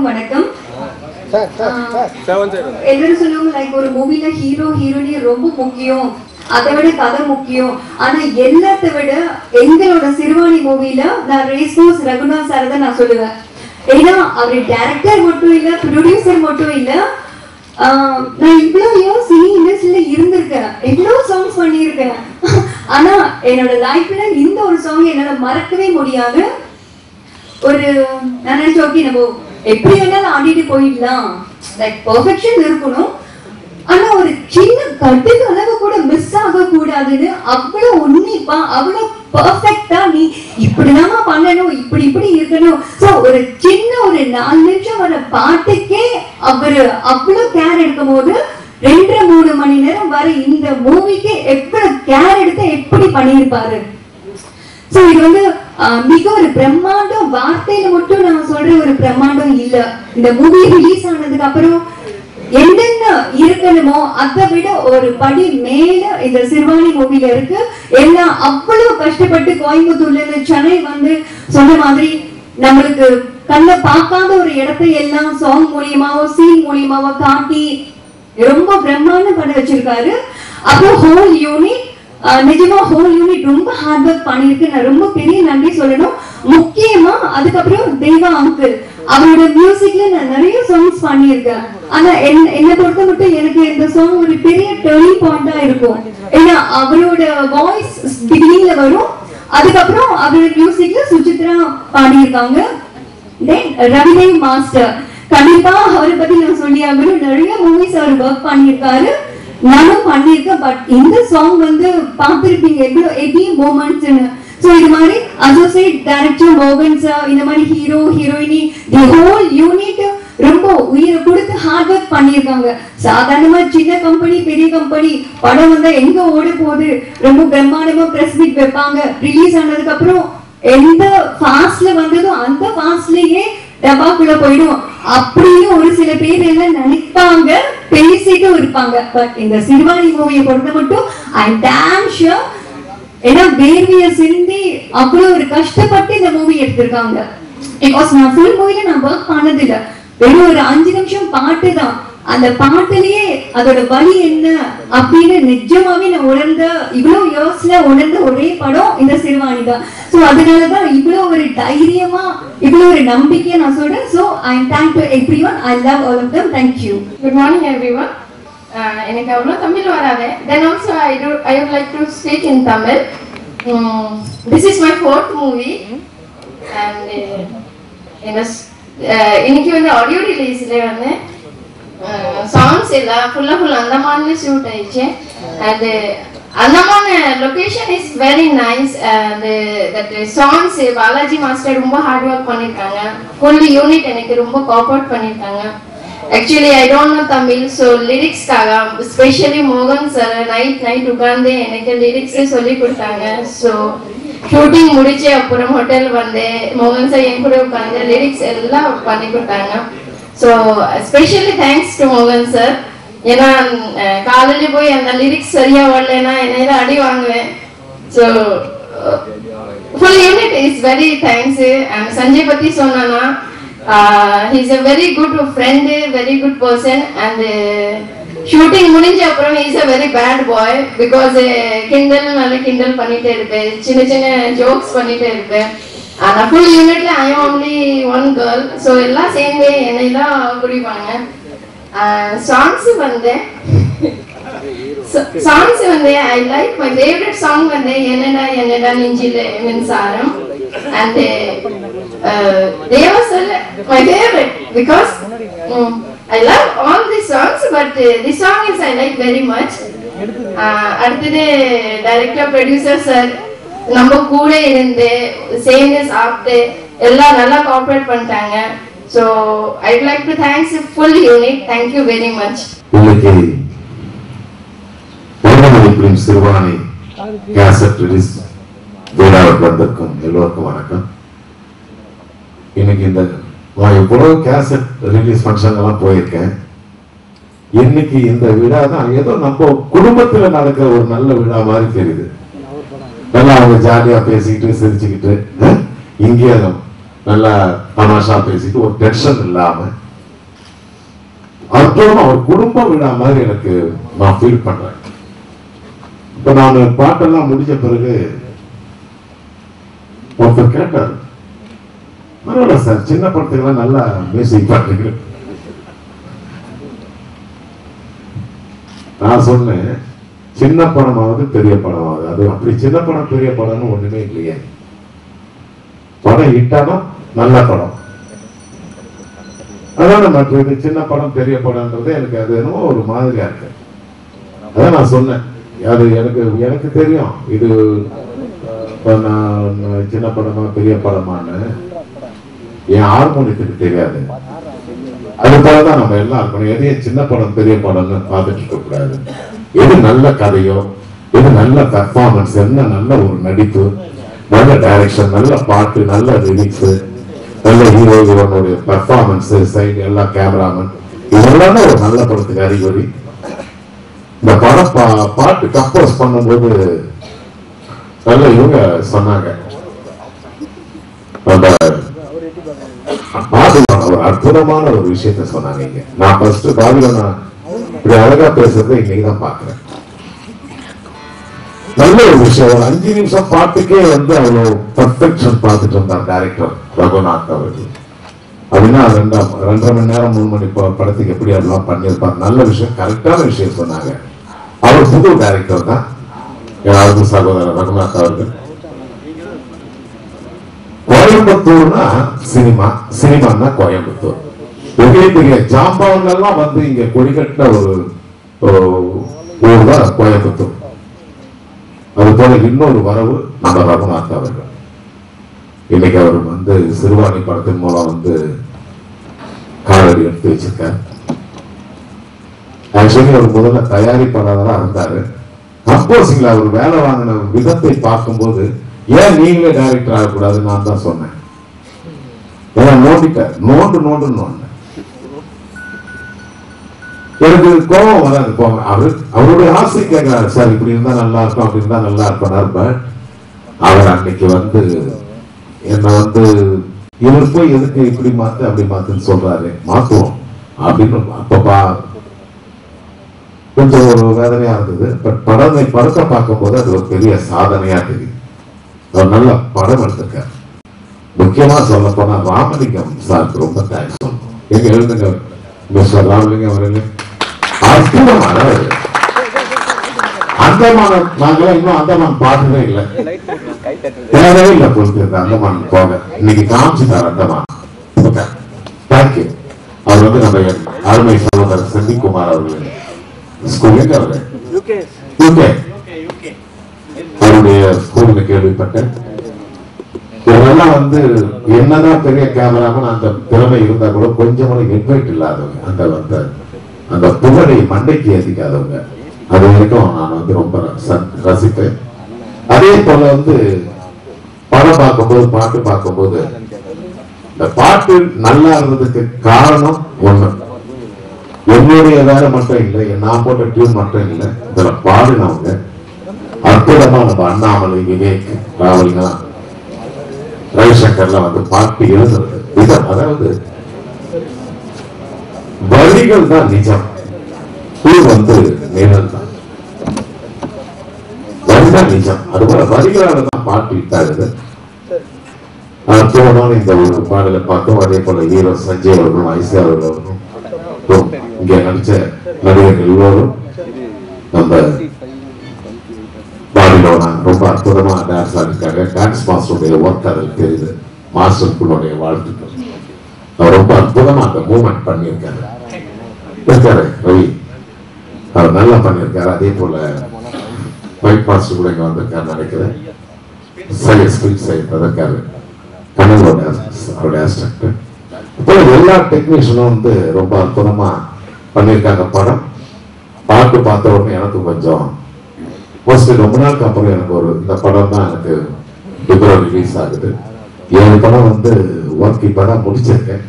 வணக்கம். எல்லாரும் சொல்லுவாங்க லைக் ஒரு மூவில ஹீரோ ஹீரோயினி ரொம்ப முக்கியம், அதை விட கதை முக்கியம். ஆனா எல்லாத்த விட எங்களோட சிறுவாணி மூவில நான் ரேஸ்கோர்ஸ் ரகுநாத் சார் தான் நான் சொல்லுவேன். ஏன்னா அவரு டைரக்டர் மட்டும் இல்ல, ப்ரொடியூசர் மட்டும் இல்ல. நான் இவ்வளவு இயர்ஸ் சினி இண்டஸ்ட்ரியில இருந்திருக்கேன், எவ்வளவு சாங்ஸ் பண்ணியிருக்கேன். ஆனா என்னோட லைஃப்ல இந்த ஒரு சாங் என்னால மறக்கவே முடியாது. ஒரு நான் நினைச்சேன் ஓகே நம்ம எப்படி வேணாலும் ஆடிட்டு போயிடலாம், லைக் பெர்ஃபெக்ஷன் இருக்கணும், ஆனா ஒரு சின்ன கட்டுக்கு அளவு கூட மிஸ் ஆக கூடாதுன்னு அவ்வளவு உன்னிப்பா அவ்வளவு பெர்ஃபெக்ட்டா நீ இப்படிதாமா பண்ணணும், இப்படி இப்படி இருக்கணும். சோ ஒரு சின்ன ஒரு 4 நிமிஷம் வர பாட்டுக்கே அவரு அவ்வளவு கேர் எடுக்கும் போது 2-3 மணி நேரம் வர இந்த மூவிக்கு எவ்வளவு கேர் எடுத்து எப்படி பண்ணியிருப்பாரு. சோ இது வந்து மிக ஒரு பிரம்மாண்டம், வார்த்தையில மட்டும் நான் சொல்ற ஒரு பிரம்மாண்டம் இல்ல. இந்த மூவி ரிலீஸ் ஆனதுக்கு அப்புறம் என்னென்ன இருக்கணுமோ அதை விட ஒரு படி மேல இந்த சிறுவாணி மூவில இருக்கு. எல்லாம் அவ்வளவு கஷ்டப்பட்டு கோயம்புத்தூர்ல இருந்து சென்னை வந்து சொன்ன மாதிரி நம்மளுக்கு கண்ண பார்க்காத ஒரு இடத்தை எல்லாம் சாங் மூலியமாவோ சீன் மூலியமாவோ காட்டி ரொம்ப பிரம்மாண்டம் பண்ண வச்சிருக்காரு. அப்புறம் ஹோல் யூனிட், நிஜமா ஹோல் யூனிட் ரொம்ப ஹார்ட் ஒர்க் பண்ணிருக்கு. நான் ரொம்ப பெரிய நன்றி சொல்லணும். முக்கியமா அதுக்கப்புறம் தேவா அங்கிள், அவரோட மியூசிக்ல நான் நிறைய சாங்ஸ் பண்ணியிருக்கேன். ஆனா என்ன பொறுத்த மட்டும் எனக்கு இந்த சாங் ஒரு பெரிய டர்னிங் பாயிண்டா இருக்கும். ஏன்னா அவரோட வாய்ஸ் பிகினிங்ல வரும், அதுக்கப்புறம் அவரோட மியூசிக்ல சுசித்ரா பாடியிருக்காங்க. தென் ரவிதேவ் மாஸ்டர், கண்டிப்பா அவரை பத்தி நான் சொல்லி ஆகணும். நிறைய மூவிஸ் அவர் ஒர்க் பண்ணியிருக்காரு, நானும் பண்ணியிருக்கேன். பட் இந்த சாங் வந்து பார்த்திருப்பீங்க எவ்வளவு எபி மூமெண்ட்ஸ்னு. சோ இது மாதிரி அசோசியேட் டைரக்டர் மோகன் சார், இந்த மாதிரி ஹீரோ ஹீரோயினி தி ஹோல் யூனிட் ரொம்ப உயிரை கொடுத்து ஹார்ட் ஒர்க் பண்ணியிருக்காங்க. சாதாரணமா சின்ன கம்பெனி பெரிய கம்பெனி படம் வந்தா எங்க ஓட போகுது, ரொம்ப பிரம்மாண்டமா பிரஸ் மீட் வைப்பாங்க. ரிலீஸ் ஆனதுக்கு அப்புறம் எந்த ஃபாஸ்ட்ல வந்ததோ அந்த ஃபாஸ்ட்லயே டபாக்குள்ள போயிடும் அப்படின்னு ஒரு சில பேர் எல்லாம் நினைப்பாங்க, பேசிட்டு இருப்பாங்க. பட் இந்த சிறுவாணி மூவியை பொறுத்த மட்டும் ஐ அம் டாம் ஷூர், ஏன்னா வேர்விய சிந்தி அவ்வளவு ஒரு கஷ்டப்பட்டு இந்த மூவி எடுத்திருக்காங்க. பிகாஸ் நான் ஃபுல் மூவில நான் ஒர்க் பண்ணது இல்ல, வெறும் ஒரு 5 நிமிஷம் பாட்டு தான். அந்த பாட்டுலயே அதோட வழி என்ன அப்படின்னு நிஜமாவே நான் உணர்ந்த, இவ்வளவு இயர்ஸ்ல உணர்ந்த ஒரே படம் இந்த சிறுவாணி தான். சோ அதனாலதான் இவ்வளவு ஒரு தைரியமா இவ்வளவு ஒரு நம்பிக்கையா நான் சொல்றேன். So I am thank to everyone, I love all of them. Thank you. Good morning everyone. எனக்கு அவ்வளவு தமிழ் வராது. Then also I would like to speak in Tamil. This is my 4th movie and இன்னைக்கு வந்து audio ரிலீஸ்ல வந்து songs எல்லாம் ஃபுல்லா அந்தமான்ல shoot ஆயிடுச்சு. அது Andaman location is very nice. That songs Balaji master ரொம்ப ஹார்ட் ஒர்க் பண்ணிருக்காங்க. ஃபுல் யூனிட் எனக்கு ரொம்ப கோஆபரேட் பண்ணிருக்காங்க. Actually I don't know Tamil, so lyrics kaga especially Mogan sir night உட்கார்ந்து எனக்கு lyrics சொல்லி கொடுத்தாங்க. So shooting முடிச்ச அப்புறம் ஹோட்டல் வந்து மோகன் சார் என் கூட உட்கார்ந்து lyrics எல்லாம் பண்ணி கொடுத்தாங்க. So especially thanks to Mogan sir. ஏன்னா காலையில போய் அந்த lyrics சரியா வரலனா என்னைய அடி வாங்குவேன். So full unit is very thanks. And Sanjay பத்தி சொன்னானா, he is a very good friend, very good person. And shooting முடிஞ்ச அப்புறம் he is a very bad boy because கிண்டல் பண்ணிட்டே இருப்பேன், சின்ன ஜோக்ஸ் பண்ணிட்டே இருப்பேன். ஆனா full unitல I am only one girl, so எல்லாம் சேர்ந்து என்னை தான் புரிவாங்க. சாங்ஸ் வந்து I like my favorite song வந்து என்னடா நெஞ்சில மின்சாரம். And Deva sir my favorite because I love all the songs, but this song is I like very much. அடுத்தது டைரக்டர் ப்ரொடியூசர் சார் நம்ம கூட இருந்து சேர்ந்து சாப்பிட்டு எல்லாம் நல்லா கோஆபரேட் பண்ணிட்டாங்க. So I would like to thank the full unit. Thank you very much. Siruvani cassette release விழாவுக்கு வந்திருக்கும் எல்லோருக்கும் வணக்கம். இன்னைக்கு இந்த எவ்வளவு கேசட் ரிலீஸ் ஃபங்க்ஷன் எல்லாம் போயிருக்கேன். இன்னைக்கு இந்த விழா தான் ஏதோ நம்ம குடும்பத்துல நடக்கிற ஒரு நல்ல விழா மாதிரி தெரியுது. நல்லா அவங்க ஜாலியா பேசிக்கிட்டு சிரிச்சுக்கிட்டு இங்கே நல்லா தமாஷா பேசிட்டு ஒரு டென்ஷன் இல்லாம அற்புதமா ஒரு குடும்ப விழா மாதிரி எனக்கு நான் ஃபீல் பண்றேன். இப்ப நான் பாட்டெல்லாம் முடிஞ்ச பிறகு ஒருத்தர் கேட்டார், பரவாயில்ல சார், சின்ன படத்துக்கெல்லாம் நல்லா மியூசிக் பாட்டுங்க. நான் சொன்னேன், சின்ன படமாவது பெரிய படமாவது, அது அப்படி சின்ன படம் பெரிய படம்னு ஒண்ணுமே இல்லையே. படம் ஹிட்டாலும் நல்ல படம், அதான் மற்ற இது சின்ன படம் பெரிய படம்ன்றது எனக்கு அது என்னமோ ஒரு மாதிரியா இருக்கு. அதான் நான் சொன்னேன், அது எனக்கு தெரியும் இது நான் சின்ன படமா பெரிய படமான்னு என் ஹார்மோனியத்துக்கு தெரியாது. அது போலதான் நம்ம எல்லாம் இருக்கணும். எதையும் சின்ன படம் பெரிய படம்னு பார்த்துட்டு இருக்க கூடாது. எது நல்ல கதையோ, எது நல்ல பெர்ஃபார்மன்ஸ், என்ன நல்ல ஒரு நடிப்பு, நல்ல டைரக்ஷன், நல்ல பாட்டு, நல்ல லிரிக்ஸ், நல்ல ஹீரோ ஹீரோனுடைய பெர்ஃபார்மன்ஸ், சைடு எல்லா கேமராமேன், இதெல்லாம் ஒரு நல்ல படத்துக்கு அறிகுறி. இந்த படம் பாட்டு கம்போஸ் பண்ணும்போது நல்ல இவங்க சொன்னாங்க, அந்த பாபிலோனா ஒரு அற்புதமான ஒரு விஷயத்த சொன்னாங்க. நான் ஃபர்ஸ்ட் பாபிலோனா இப்படி அழகா பேசுறதை இன்னைக்குதான் பாக்குறேன். நல்ல ஒரு விஷயம், ஒரு 5 நிமிஷம் பாட்டுக்கே அவ்வளவு பர்ஃபெக்ஷன் பார்த்துட்டு இருந்தார் டைரக்டர் ரகுநாத் அவர்கள். அப்படின்னா 2.5 மணி நேரம் 3 மணி படத்துக்கு எப்படி அதெல்லாம் பண்ணியிருப்பார். நல்ல விஷயம், கரெக்டான விஷயம் சொன்னாங்க. அவர் புது டைரக்டர் தான் யாராவது சகோதரர் ரகுநாத் அவர்கள். கோயம்புத்தூர்னா சினிமா, சினிமான்னா கோயம்புத்தூர். பெரிய பெரிய ஜாம்பவன்கள்லாம் இங்க கொடிக்கட்டின ஒரு ஊர் தான் கோயம்புத்தூர். அது போல இன்னொரு வரவு நம்ம ரகுநாத் அவர்கள். இன்னைக்கு அவர் சிறுவாணி படத்தின் மூலம் காலடி எடுத்து வச்சிருக்கார். ஆக்சுவலி அவர் முதல்ல தயாரிப்பாளராக இருந்தாரு. கம்போசிங்ல அவர் வேலை வாங்கின விதத்தை பார்க்கும்போது, ஏன் நீங்களே டைரக்டர் ஆகக்கூடாதுன்னு நான் தான் சொன்னேன். ஏன்னா நோண்டிட்டார், நோண்டு எனக்கு கோபம் வராது. அவருடைய ஆசை கேட்கிறாரு, சார் இப்படி இருந்தா நல்லா இருக்கும், அப்படி இருந்தா நல்லா இருக்கும். பட் அவர் அன்னைக்கு என்ன இவர் போய் எதுக்கு இப்படி மாத்து அப்படி மாத்துன்னு சொல்றாரு, மாத்துவோம் அப்படின்னு அப்பப்பா கொஞ்சம் ஒரு வேதனையா இருந்தது. பட் படத்தை பார்க்கும்போது அது ஒரு பெரிய சாதனையா தெரியுது. ஒரு நல்ல படம் எடுத்திருக்காரு. முக்கியமா சொல்ல போனா ராமலிங்கம் சாருக்கு ரொம்ப தேங்க்ஸ் சொல்லணும். எங்க எழுதுங்க மிஸ்டர் ராமலிங்கம் அவர்களே, அற்புதமான அந்தமான, நாங்களாம் இன்னும் அந்தமான் பார்த்ததே இல்லை, தேவையே இல்லை பொறுத்து அந்தமான் போக. இன்னைக்கு காமிச்சுட்டார் அந்தமான். தேங்க்யூ. அவர் நம்ம அருமை சகோதரர் செந்திக்குமார் அவர்கள் ஸ்கூலுக்கு அவருடைய ஸ்கூல்ல கேள்விப்பட்டேன். இதெல்லாம் என்னதான் பெரிய கேமராமன் அந்த திறமை இருந்தா கூட கொஞ்சம் இன்வைட் இல்லாதவங்க, அந்த புகழை மண்டைக்கு ஏற்றிக்காதவங்க. அது வரைக்கும் நான் ரொம்ப ரசிப்பேன். அதே போல படம் பார்க்கும்போது, பாட்டு பார்க்கும்போது, இந்த பாட்டு நல்லா இருந்ததுக்கு காரணம் ஒண்ணு, என்னுடைய வேலை மட்டும் இல்லை, நான் போட்ட டியூன் மட்டும் இல்லை, இதுல பாடினவங்க அற்புதமா நம்ம அண்ணாமலை, விவேக், ராவலினா, ரவிசங்கர்லாம் பாட்டு எழுதுறது விதம், அதாவது வரிகள் தான் நிஜம், நிழல் தான், வரிதான் நிஜம். அதுபோல வரிகளால தான் பாட்டு இட்டாகுது. அற்புதமான இந்த ஒரு பாடலை பார்த்தோம். அதே போல ஹீரோ சஞ்சய் அவர்களும் ஐசி அவர்களும் இங்க நடிச்ச நடிகர்கள் எல்லோரும் நம்ம பாடிலோனா ரொம்ப அற்புதமா டான்ஸ் ஆடிருக்காங்க. டான்ஸ் மாஸ்டருடைய ஒர்க் அதில் தெரியுது. மாஸ்டருக்குள்ளுடைய வாழ்த்துக்கள். அவர் ரொம்ப அற்புதமா அந்த மூவ்மெண்ட் பண்ணியிருக்காரு. ரவி அவர் நல்லா பண்ணியிருக்காரு. அதே போல ஒயிட் மாஸ்டர் கூட இங்க வந்திருக்காரு நினைக்கிறேன். ஸ்பீட் சைட் இருக்காரு, கண்ணனோட அவருடைய அசிஸ்டன்ட். இப்போ எல்லா டெக்னீஷியனும் ரொம்ப அற்புதமா பண்ணியிருக்காங்க. படம் பாட்டு பார்த்த உடனே எனக்கு கொஞ்சம் மோஸ்ட்லி ரொம்ப நாளுக்கு அப்புறம் எனக்கு இந்த படம் தான் எனக்கு பிப்ரவரி ரிலீஸ் ஆகுது. 7 படம் ஒர்க் இப்பதான் முடிச்சிருக்கேன்.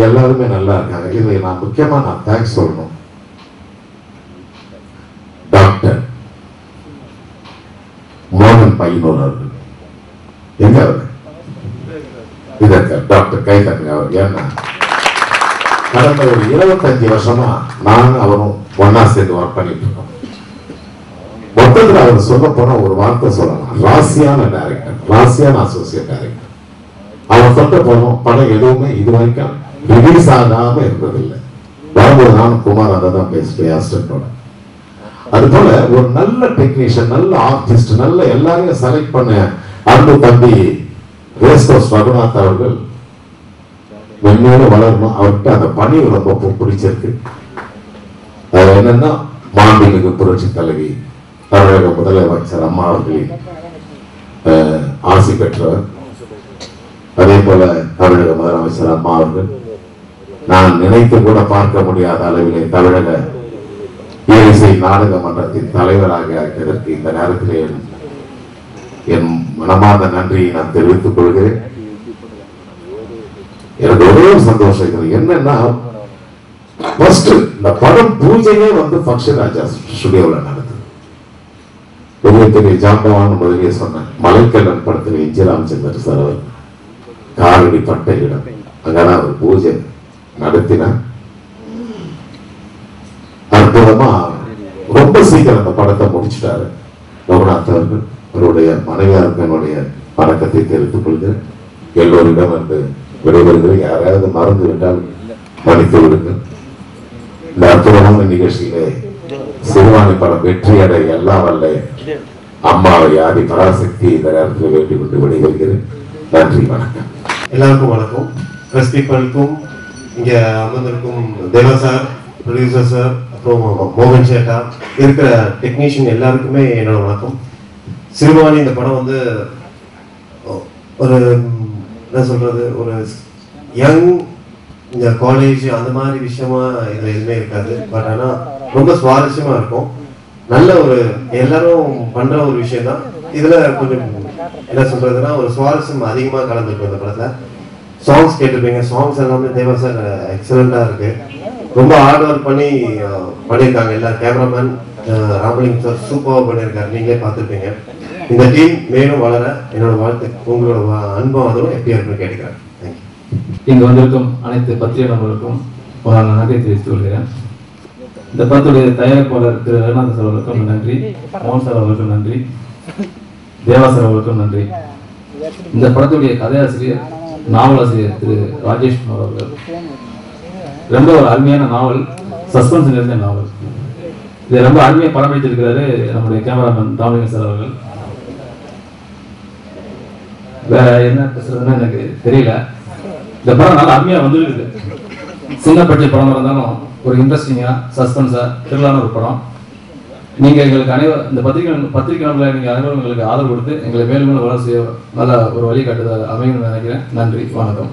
எல்லாருமே நல்லா இருக்காங்க. இதை நான் முக்கியமா தேங்க்ஸ் சொல்லணும். டாக்டர் மோகன் பையனூர் அவர்கள் எங்க அவர் இதற்கு டாக்டர் கைதங்க அவர். ஏன்னா கடந்த ஒரு 25 வருஷமா நான் அவரும் ஒன்னா சேர்ந்து ஒர்க் பண்ணிட்டு இருக்கோம். மொத்தத்தில் அவர் சொல்ல போன ஒரு வார்த்தை சொல்லலாம், ராசியான டைரக்டர், ராசியான அசோசியேட் டைரக்டர். அவர் சொல்ல போனோம் படம் எதுவுமே இது வரைக்கும் ரிலீஸ் ஆகாம இருந்ததில்லை. வரும்போது நானும் குமார் அதை தான் பேசிட்டோம். அது போல ஒரு நல்ல டெக்னீஷியன், நல்ல ஆர்டிஸ்ட், நல்ல எல்லாரையும் செலக்ட் பண்ண அன்பு தம்பி ரேஸ்கோர்ஸ் ரகுநாத் அவர்கள் மென்மேலும் வளரணும். அவர்கிட்ட அந்த பணி ரொம்ப பிடிச்சிருக்கு. அது என்னன்னா மாண்புமிகு புரட்சி தலைவி தமிழக முதலமைச்சர் அம்மா அவர்களின் ஆசி பெற்றவர். அதே போல தமிழக முதலமைச்சர் அம்மா அவர்கள் நான் நினைத்து கூட பார்க்க முடியாத அளவிலே தமிழக இசை நாடக மன்றத்தின் தலைவராக ஆக்கியதற்கு இந்த நேரத்திலே என் மனமார்ந்த நன்றியை நான் தெரிவித்துக் கொள்கிறேன். எனக்கு ஒரே ஒரு சந்தோஷம் இருக்குது. என்னன்னா ஃபர்ஸ்ட் இந்த படம் பூஜையே வந்து ஃபங்க்ஷன் ராஜா ஸ்டுடியோவில் நடந்தது. பெரிய பெரிய ஜாம்பவான் முதலியே சொன்னேன். மலைக்கல்லன் படத்தில் என் ஜி ராமச்சந்திரன் சார் அவர் காலடி பட்ட இடம், அங்கதான் ஒரு பூஜை நடத்தினார். அற்புதமா ரொம்ப சீக்கிரம் அந்த படத்தை முடிச்சுட்டாரு ரகுநாத் அவர்கள். அவருடைய மனைவியாருக்கு என்னுடைய வணக்கத்தை தெரிவித்துக் கொள்கிறேன். எல்லோரிடம் வந்து விடைபெறுகிறேன். யாராவது மறந்து விட்டால் மன்னித்து விடுங்கள். இந்த அற்புதமான நிகழ்ச்சியிலே சிறுவாணி படம் வெற்றி அடைய எல்லாம் வல்ல அம்மாவை ஆதி பராசக்தி இந்த நேரத்தில் வேண்டிக் கொண்டு விடைபெறுகிறேன். நன்றி, வணக்கம். எல்லாருக்கும் வணக்கம். பிரஸ் பீப்பிளுக்கும் இங்க அமர்ந்திருக்கும் தேவா சார், ப்ரொடியூசர் சார், அப்புறம் மோகன் சேட்டா, இருக்கிற டெக்னீஷியன் எல்லாருக்குமே என்னோட வணக்கம். சிறுவாணி இந்த படம் வந்து ஒரு என்ன சொல்றது, ஒரு யங் இந்த காலேஜ் அந்த மாதிரி விஷயமா இதுல எதுவுமே இருக்காது. பட் ஆனா ரொம்ப சுவாரஸ்யமா இருக்கும். நல்ல ஒரு எல்லாரும் பண்ற ஒரு விஷயம் தான். இதுல கொஞ்சம் என்ன சொல்றதுன்னா ஒரு சுவாரஸ்யம் அதிகமா கலந்துருக்கும் இந்த படத்துல. சாங்ஸ் கேட்டிருப்பீங்க. சாங்ஸ் எல்லாமே தேவா சார் எக்ஸலண்டா இருக்கு. ரொம்ப ஹார்ட் ஒர்க் பண்ணியிருக்காங்க எல்லா கேமராமேன். ராமலிங்கம் சார் சூப்பராக பண்ணியிருக்காரு, நீங்களே பார்த்துருப்பீங்க. இந்த டீம் மேலும் வளர என்னோட வாழ்த்து, உங்களோட அன்பம் அதுவும் எப்படி இருக்குன்னு கேட்டுக்கிறேன். தேங்க்யூ. இங்கு வந்திருக்கும் அனைத்து பத்திரிகை நண்பர்களுக்கும் ஒரு நன்றி தெரிவித்துக் கொள்கிறேன். இந்த படத்துடைய தயாரிப்பாளர் திரு ரகுநாத் சார் அவர்களுக்கும் நன்றி, மோகன் சார் அவர்களுக்கும் நன்றி, தேவா சார் அவர்களுக்கும் நன்றி. இந்த படத்துடைய கதையாசிரியர் நாவலாசிரியர் திரு ராஜேஷ் குமார் அவர்கள். ரொம்ப ஒரு அருமையான நாவல், சஸ்பென்ஸ் நிறைந்த நாவல். இதை ரொம்ப அருமையாக படம் பிடித்திருக்கிறாரு நம்முடைய கேமராமேன் ராமலிங்கம் சார் அவர்கள். வேற என்ன பேசுறதுன்னா எனக்கு தெரியல. இந்த படம் நல்லா அருமையாக வந்துருக்கு. சின்ன பட்ஜெட் படமாக இருந்தாலும் ஒரு இன்ட்ரெஸ்டிங்கா சஸ்பென்ஸா த்ரில்லான ஒரு படம். நீங்க எங்களுக்கு இந்த பத்திரிகை நீங்க அனைவரும் எங்களுக்கு ஆதரவு கொடுத்து எங்களை மேலும் மேலும் வளர்ச்சி நல்ல ஒரு வழிகாட்டுதல் அமையும் நினைக்கிறேன். நன்றி, வணக்கம்.